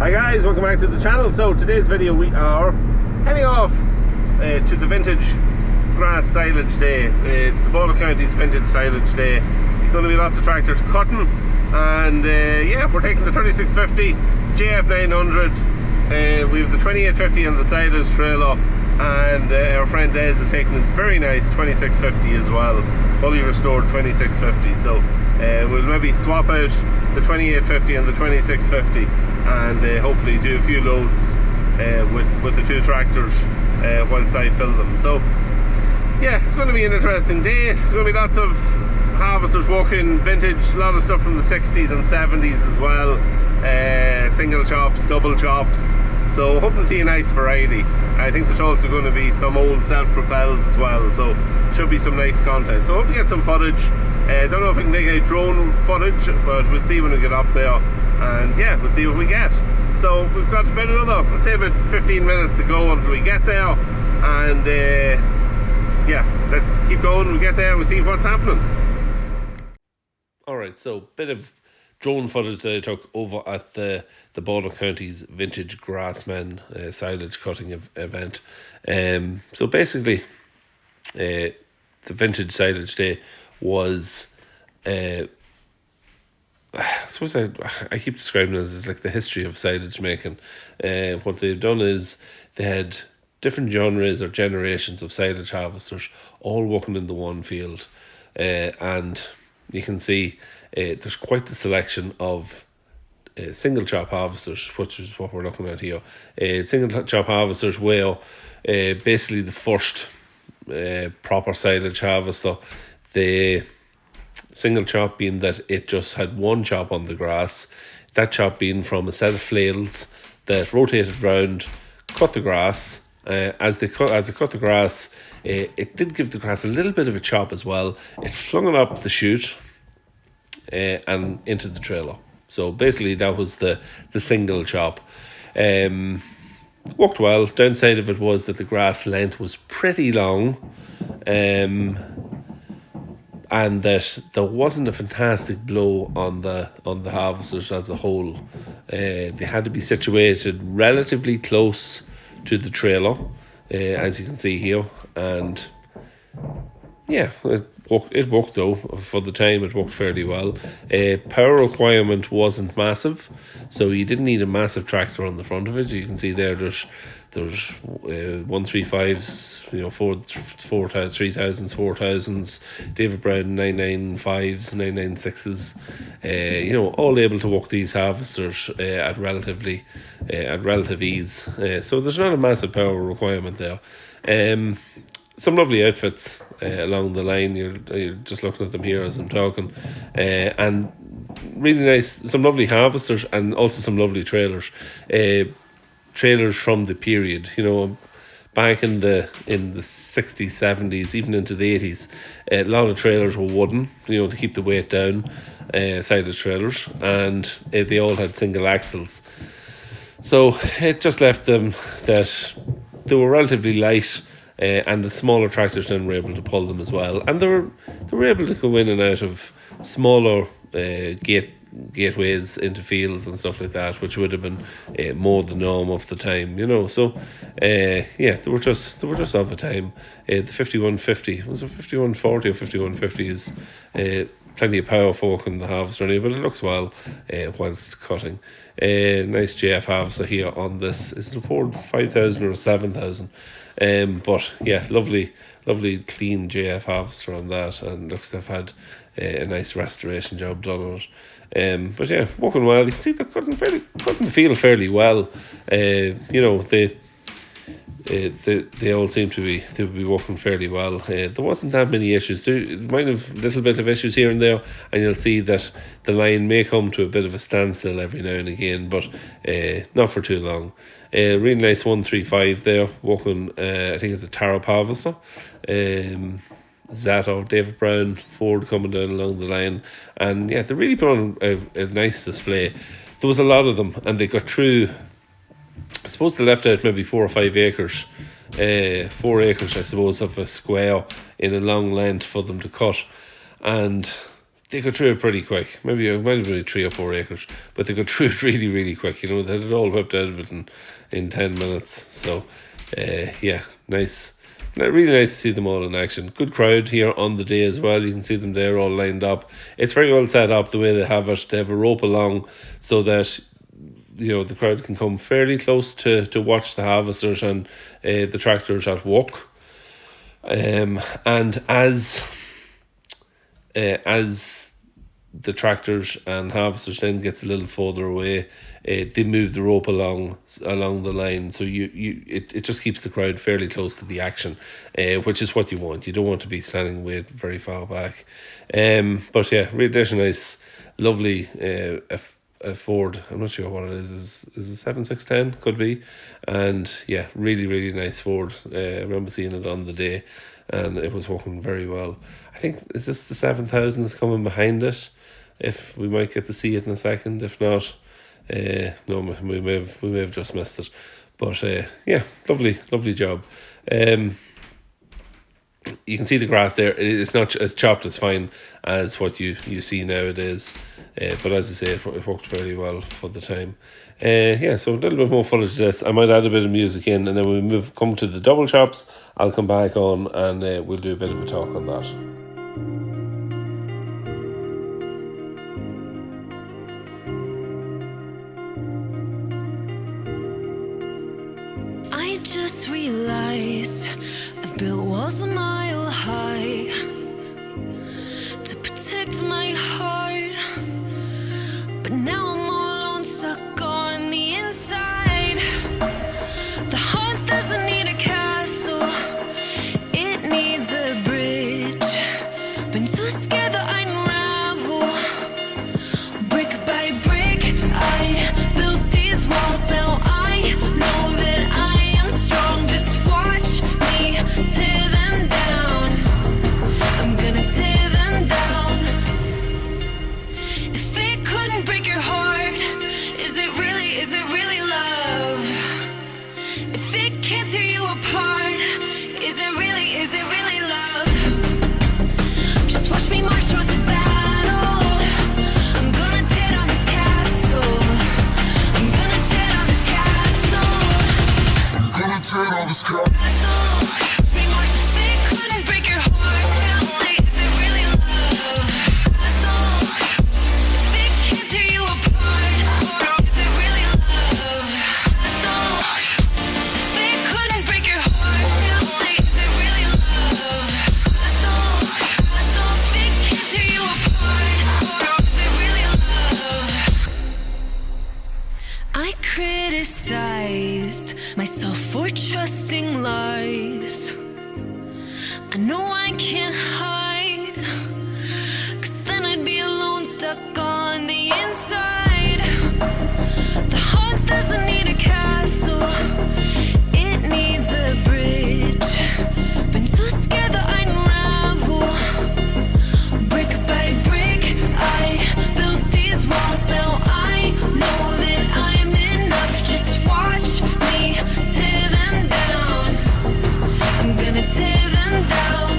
Hi guys, welcome back to the channel. So today's video we are heading off to the vintage grass silage day. It's the Ballinfull County's vintage silage day. There's going to be lots of tractors cutting, and yeah, we're taking the 3650, the JF 900, we have the 2850 and the silage trailer, and our friend Des is taking his very nice 2650 as well, fully restored 2650. So we'll maybe swap out the 2850 and the 2650 and hopefully do a few loads with the two tractors once I fill them. So yeah, it's going to be an interesting day. There's going to be lots of harvesters walking vintage, a lot of stuff from the 60s and 70s as well, single chops, double chops, so hoping to see a nice variety. I think there's also going to be some old self-propels as well, so should be some nice content. So hope we get some footage. Don't know if we can take a drone footage, but we'll see when we get up there, and yeah, we'll see what we get. So we've got about another, let's say about 15 minutes to go until we get there, and yeah, let's keep going. We get there and we see what's happening. Alright, so bit of drone footage that I took over at the Ballinfull County's vintage grassman silage cutting event. So basically the vintage silage day was I suppose I keep describing it as like the history of silage making. What they've done is they had different genres or generations of silage harvesters all working in the one field, and you can see there's quite the selection of single chop harvesters, which is what we're looking at here. Single chop harvesters were basically the first proper silage harvester. The single chop being that it just had one chop on the grass, that chop being from a set of flails that rotated round, cut the grass. As it cut the grass, it did give the grass a little bit of a chop as well. It flung it up the chute and into the trailer. So basically that was the single chop. Worked well. Downside of it was that the grass length was pretty long, and that there wasn't a fantastic blow on the harvesters as a whole. They had to be situated relatively close to the trailer, as you can see here, and yeah, it worked though. For the time it worked fairly well. Power requirement wasn't massive, so you didn't need a massive tractor on the front of it. You can see there's 135s, 3000s, 4000s, David Brown 995s, 996s, all able to work these harvesters at relative ease. So there's not a massive power requirement there. Some lovely outfits along the line. You're just looking at them here as I'm talking, and really nice. Some lovely harvesters and also some lovely trailers. Trailers from the period, back in the 60s, 70s, even into the 80s. A lot of trailers were wooden, to keep the weight down, silage trailers, and they all had single axles. So it just left them that they were relatively light, and the smaller tractors then were able to pull them as well, and they were able to go in and out of smaller gateways into fields and stuff like that, which would have been more the norm of the time, So yeah, they were just of a time. The 5150, was it 5140 or 5150 is plenty of power fork in the harvester anyway, but it looks well whilst cutting. Nice JF harvester here on this. Is it a Ford 5000 or a 7000? But yeah, lovely clean JF harvester on that, and looks to have had a nice restoration job done on it. But yeah, working well. You can see they're cutting the field fairly well. They all seem to be working fairly well. There wasn't that many issues. There might have a little bit of issues here and there, and you'll see that the line may come to a bit of a standstill every now and again, but not for too long. Really nice 135 there, working, I think it's a Tarot harvester. Zato, David Brown, Ford coming down along the line, and yeah, they really put on a nice display. There was a lot of them, and they got through. I suppose they left out maybe 4 or 5 acres, 4 acres I suppose of a square in a long length for them to cut, and they got through it pretty quick. Maybe it might have been 3 or 4 acres, but they got through it really, really quick. They had it all whipped out of it in 10 minutes. So, nice. Really nice to see them all in action. Good crowd here on the day as well. You can see them there all lined up. It's very well set up the way they have it. They have a rope along so that the crowd can come fairly close to watch the harvesters and the tractors at work. And as the tractors and harvesters then gets a little further away, they move the rope along the line, so it just keeps the crowd fairly close to the action, which is what you want. You don't want to be standing way very far back. But yeah, there's a nice, lovely a Ford. I'm not sure what it is. Is it 7610? Could be. And yeah, really, really nice Ford. I remember seeing it on the day, and it was working very well. I think, is this the 7000 that's coming behind it? If we might get to see it in a second. If not, no, we may have just missed it. But yeah, lovely job. You can see the grass there. It's not as chopped as fine as what you see nowadays. But as I say, it worked very well for the time. So a little bit more footage to this. I might add a bit of music in, and then when we come to the double chops, I'll come back on and we'll do a bit of a talk on that. I just realized I've built walls a mile high to protect my heart, but now I'm all alone, stuck on the inside. The heart doesn't need a castle, it needs a bridge. Been too scared that I'd unravel. Brick by brick, I built these walls. Now I know that I am strong. Just watch me tear them down. I'm gonna tear them down. If it couldn't break your heart, is it really love? If it can't tear you apart, is it really love? Just watch me march towards the battle. I'm gonna tear down this castle. I'm gonna tear down this castle. I'm gonna tear down this castle. Watch me march. If it couldn't break your heart, is it really love? If it can't tear you apart, is it really love? If it couldn't break your heart, is it really love? If it can't tear you apart, is it really love? I criticized myself for trusting lies. I know I can't hide, 'cause then I'd be alone, stuck on the inside. The heart doesn't need a castle, it needs a bridge. Been too scared that I'd unravel. Brick by brick, I built these walls. Now I know that I'm enough. Just watch me tear them down. I'm gonna tear them down.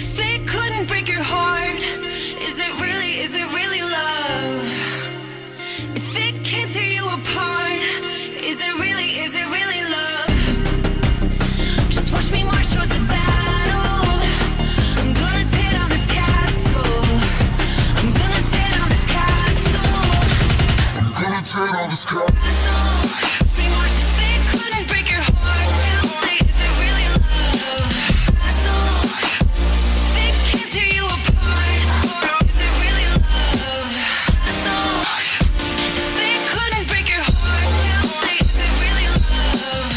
If it couldn't break your heart, is it really love? If it can't tear you apart, is it really love? Just watch me march towards the battle. I'm gonna tear down this castle. I'm gonna tear down this castle. I'm gonna tear down this castle. Watch me march. If it couldn't break your heart, is it really love? If it can't tear you apart, is it really love? If it couldn't break your heart, is it really love?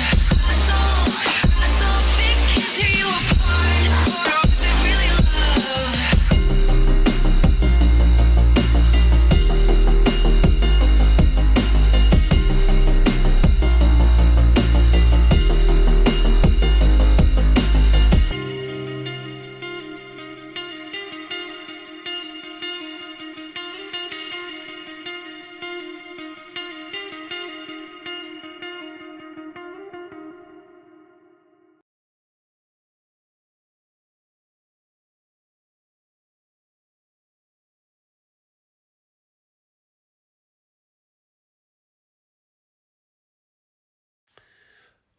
If it can't tear you apart, is it really love?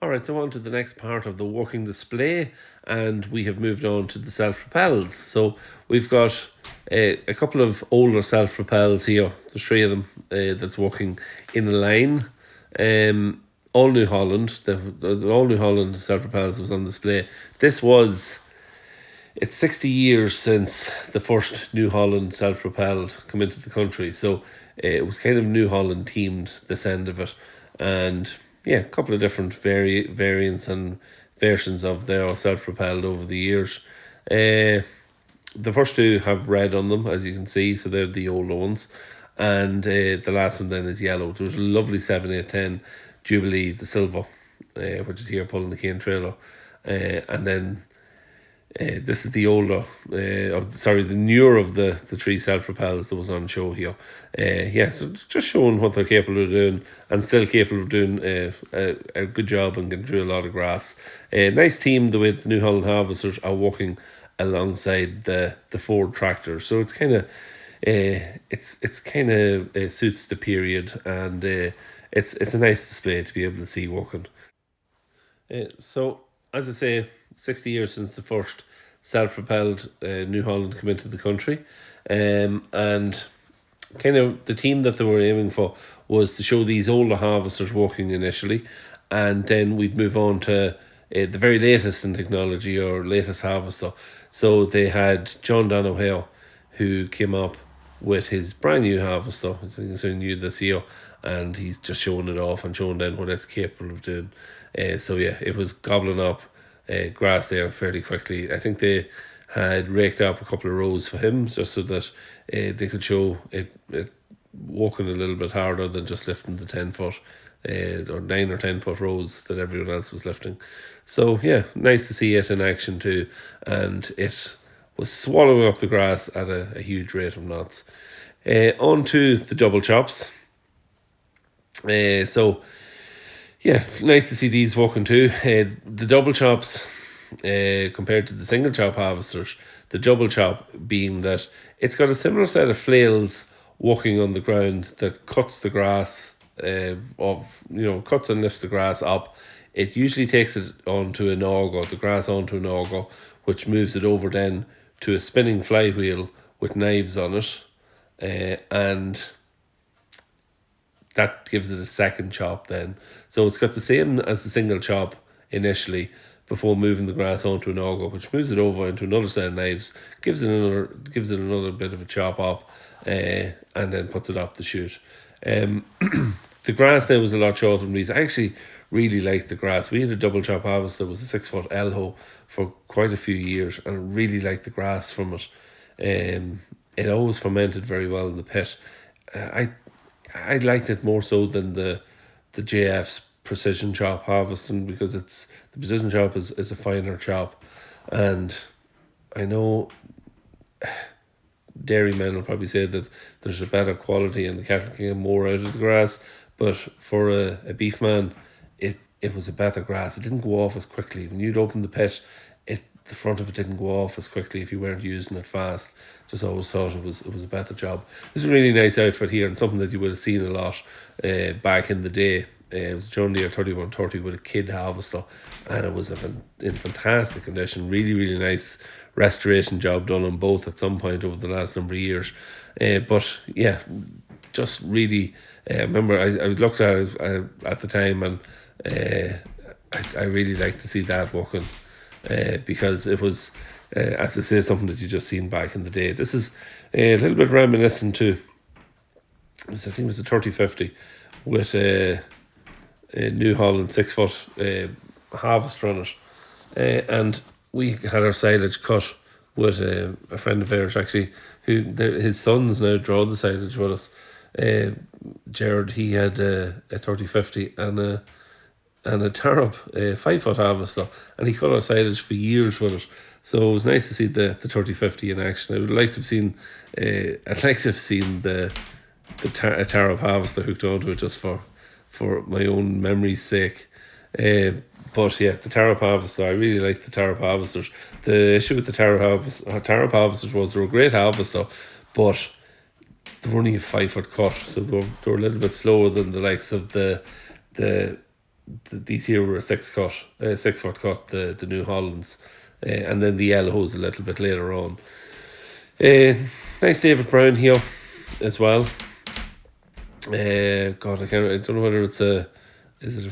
Alright, so on to the next part of the working display, and we have moved on to the self-propelleds. So we've got a couple of older self-propelleds here, there's 3 of them that's working in a line. All New Holland, the All New Holland self-propelleds was on display. It's 60 years since the first New Holland self-propelled come into the country, so it was kind of New Holland themed, this end of it, and yeah, a couple of different variants and versions of their self-propelled over the years. The first 2 have red on them, as you can see, so they're the older ones, and the last one then is yellow. There was a lovely 7810 Jubilee, the silver, which is here pulling the cane trailer, and then this is the older, the newer of the 3 self-propels that was on show here. So just showing what they're capable of doing, and still capable of doing a good job and getting through a lot of grass. Nice team the way the New Holland harvesters are working alongside the Ford tractors. So it's kind of suits the period, and it's a nice display to be able to see working. So as I say, 60 years since the first self-propelled New Holland came into the country, and kind of the team that they were aiming for was to show these older harvesters working initially, and then we'd move on to the very latest in technology, or latest harvester. So they had John Dan O'Hare, who came up with his brand new harvester. It's new this year, and he's just showing it off and showing then what it's capable of doing. It was gobbling up grass there fairly quickly. I think they had raked up a couple of rows for him, just so that they could show it walking a little bit harder than just lifting the 10 foot or 9 or 10 foot rows that everyone else was lifting. So yeah, nice to see it in action too, and it was swallowing up the grass at a huge rate of knots. On to the double chops. Nice to see these working too. The double chops, compared to the single chop harvesters, the double chop being that it's got a similar set of flails working on the ground that cuts the grass, cuts and lifts the grass up. It usually takes it onto an auger, the grass onto an auger, which moves it over then to a spinning flywheel with knives on it, and that gives it a second chop then. So it's got the same as the single chop initially before moving the grass onto an auger, which moves it over into another set of knives, gives it another bit of a chop up, and then puts it up the chute. The grass now was a lot shorter than these. I actually really liked the grass. We had a double chop harvester that was a 6 foot elhoe for quite a few years, and I really liked the grass from it. It always fermented very well in the pit. I liked it more so than the JF's precision chop harvesting, because the precision chop is a finer chop, and I know dairymen will probably say that there's a better quality and the cattle can get more out of the grass, but for a beef man, it was a better grass. It didn't go off as quickly. When you'd open the pit, the front of it didn't go off as quickly if you weren't using it fast. Just always thought it was a better job. This is a really nice outfit here, and something that you would have seen a lot back in the day. It was John Deere 3130 with a kid harvester, and it was in fantastic condition. Really, really nice restoration job done on both at some point over the last number of years. But yeah, just really, I remember I looked at it at the time, and I really liked to see that working, because it was, as I say, something that you just seen back in the day. This is a little bit reminiscent to, I think it was a 3050 with a New Holland 6 foot harvester on it, and we had our silage cut with a friend of ours actually, who his sons now draw the silage with us. Gerard, he had a 3050 and a Tarab 5 foot harvester, and he cut our silage for years with it. So it was nice to see the 3050 in action. I would like to have seen I'd like to have seen a Tarab harvester hooked onto it, just for my own memory's sake. But yeah, the Tarab harvester, I really liked the Tarab harvesters. The issue with the Tarab harvesters was they were a great harvester, but they were only a 5 foot cut, so they were a little bit slower than the likes of the these here were a 6 foot cut, the New Hollands, and then the yellows a little bit later on. Nice David Brown here as well. I don't know whether it's is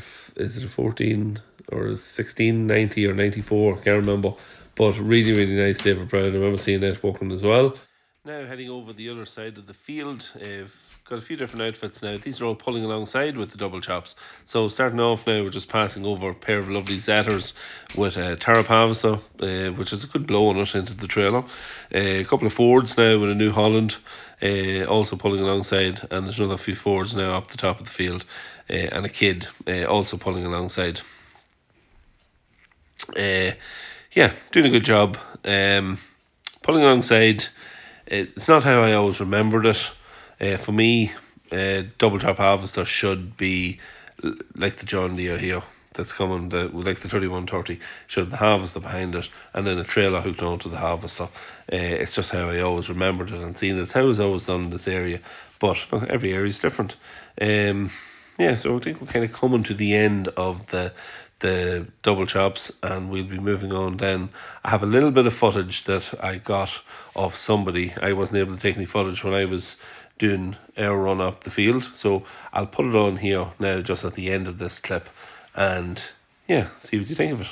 it a 14 or a 1690 or 94, can't remember, but really, really nice David Brown. I remember seeing that walking as well. Now heading over the other side of the field, got a few different outfits now. These are all pulling alongside with the double chops. So starting off now, we're just passing over a pair of lovely Zetters with a Tarapavasa, which is a good blow on it into the trailer. A couple of Fords now with a New Holland, also pulling alongside, and there's another few Fords now up the top of the field, and a Kid also pulling alongside. Doing a good job. Pulling alongside, it's not how I always remembered it. For me, double top harvester should be like the John Deere here that's coming, like the 3130, should have the harvester behind it and then a trailer hooked onto the harvester. It's just how I always remembered it and seen it. It's how it's always done in this area, but look, every area is different. So I think we're kind of coming to the end of the double chops, and we'll be moving on then. I have a little bit of footage that I got of somebody. I wasn't able to take any footage when I was doing our run up the field, so I'll put it on here now just at the end of this clip, and see what you think of it.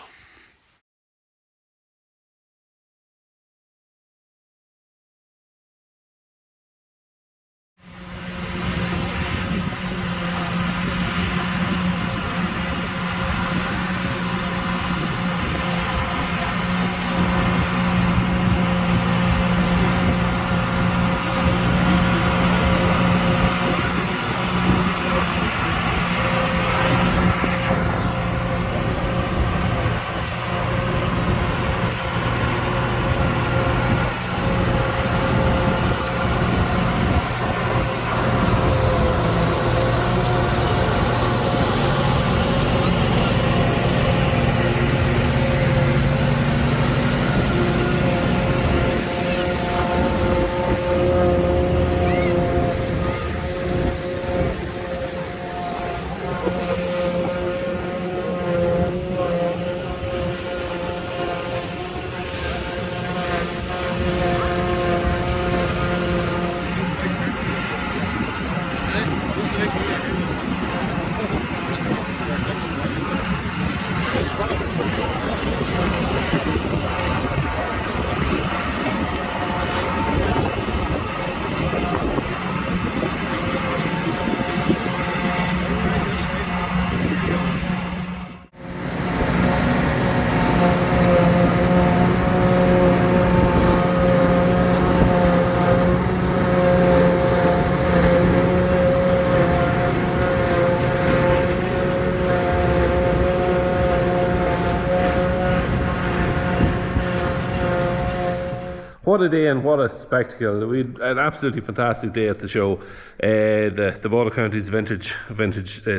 What a day and what a spectacle. We had an absolutely fantastic day at the show. The Border Counties vintage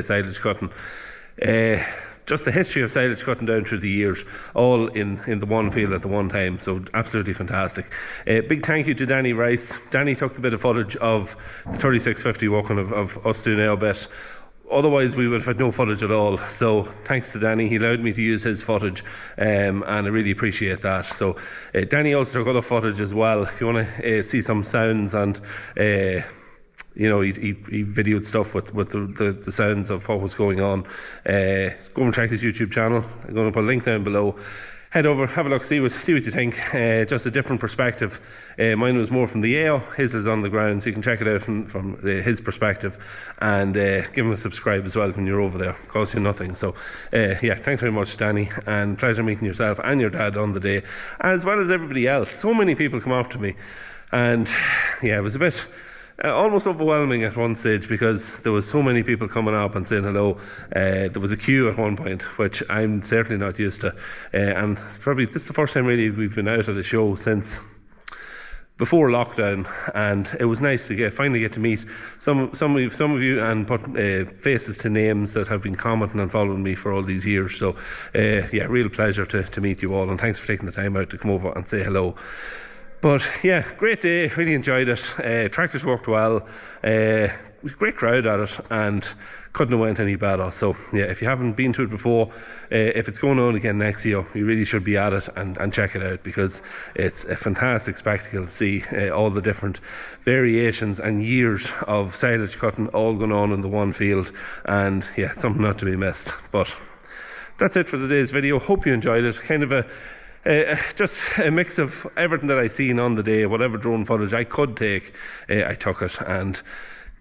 silage cutting. Just the history of silage cutting down through the years, all in the one field at the one time, so absolutely fantastic. Big thank you to Danny Rice. Danny took a bit of footage of the 3650 walking of us doing our bit. Otherwise we would have had no footage at all, so thanks to Danny. He allowed me to use his footage, and I really appreciate that. So Danny also took other footage as well. If you want to see some sounds, and he videoed stuff with the sounds of what was going on, go and check his YouTube channel. I'm going to put a link down below. Head over, have a look, see what you think. Just a different perspective. Mine was more from the air, his is on the ground, so you can check it out from his perspective, and give him a subscribe as well when you're over there. It costs you nothing. So thanks very much, Danny, and pleasure meeting yourself and your dad on the day, as well as everybody else. So many people come up to me, and it was a bit almost overwhelming at one stage, because there was so many people coming up and saying hello. There was a queue at one point, which I'm certainly not used to, and probably this is the first time really we've been out at a show since before lockdown, and it was nice to finally get to meet some of you and put faces to names that have been commenting and following me for all these years. So real pleasure to meet you all, and thanks for taking the time out to come over and say hello. But great day, really enjoyed it. Tractors worked well. great crowd at it, and couldn't have went any better. So yeah, if you haven't been to it before, if it's going on again next year, you really should be at it and check it out, because it's a fantastic spectacle to see all the different variations and years of silage cutting all going on in the one field, and yeah, it's something not to be missed. But that's it for today's video. Hope you enjoyed it. Kind of just a mix of everything that I seen on the day. Whatever drone footage I could take, I took it, and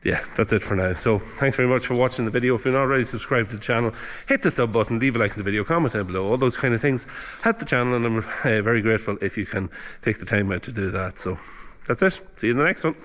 yeah, that's it for now. So thanks very much for watching the video. If you're not already subscribed to the channel, hit the sub button, leave a like in the video, comment down below, all those kind of things help the channel, and I'm very grateful if you can take the time out to do that. So that's it. See you in the next one.